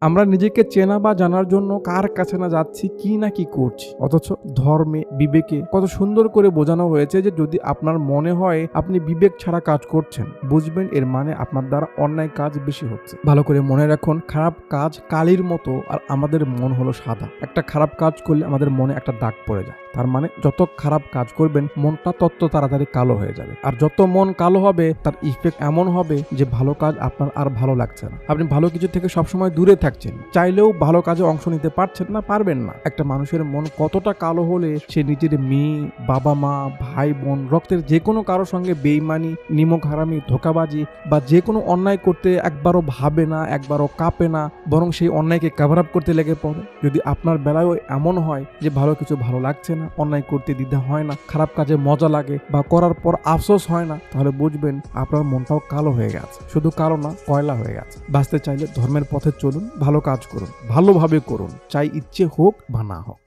আমরা নিজেকে চেনা বা জানার জন্য কার কাছে না যাচ্ছি, কি না কি করছি, অথচ ধর্মে, বিবেকে কত সুন্দর করে বোঝানো হয়েছে যে যদি আপনার মনে হয় আপনি বিবেক ছাড়া কাজ করছেন, বুঝবেন এর মানে আপনার দ্বারা অন্যায় কাজ বেশি হচ্ছে। ভালো করে মনে রাখুন, খারাপ কাজ কালির মতো আর আমাদের মন হলো সাদা। একটা খারাপ কাজ করলে আমাদের মনে একটা দাগ পড়ে যায়। তার মানে যত খারাপ কাজ করবেন মনটা তত তাড়াতাড়ি কালো হয়ে যাবে, আর যত মন কালো হবে তার ইফেক্ট এমন হবে যে ভালো কাজ আপনার আর ভালো লাগছে না। আপনি ভালো কিছু থেকে সবসময় দূরে থাকছেন, চাইলেও ভালো কাজে অংশ নিতে পারছেন না, পারবেন না। একটা মানুষের মন কতটা কালো হলে সে নিজের মেয়ে, বাবা মা, ভাই বোন, রক্তের যে কোনো কারোর সঙ্গে বেইমানি, নিমক হারামি, ধোঁকাবাজি বা যে কোনো অন্যায় করতে একবারও ভাবে না, একবারও কাঁপে না, বরং সেই অন্যায়কে কভার আপ করতে লেগে পড়ে। যদি আপনার বেলায়ও এমন হয় যে ভালো কিছু ভালো লাগছে না, অন্যায় করতে দ্বিধা হয় না, খারাপ কাজে মজা লাগে বা করার পর আফসোস হয় না, তাহলে বুঝবেন আপনার মনটাও কালো হয়ে গেছে। শুধু কালো না, কয়লা হয়ে গেছে। বাঁচতে চাইলে ধর্মের পথে চলুন, ভালো কাজ করুন, ভালোভাবে করুন, চাই ইচ্ছে হোক বা না হোক।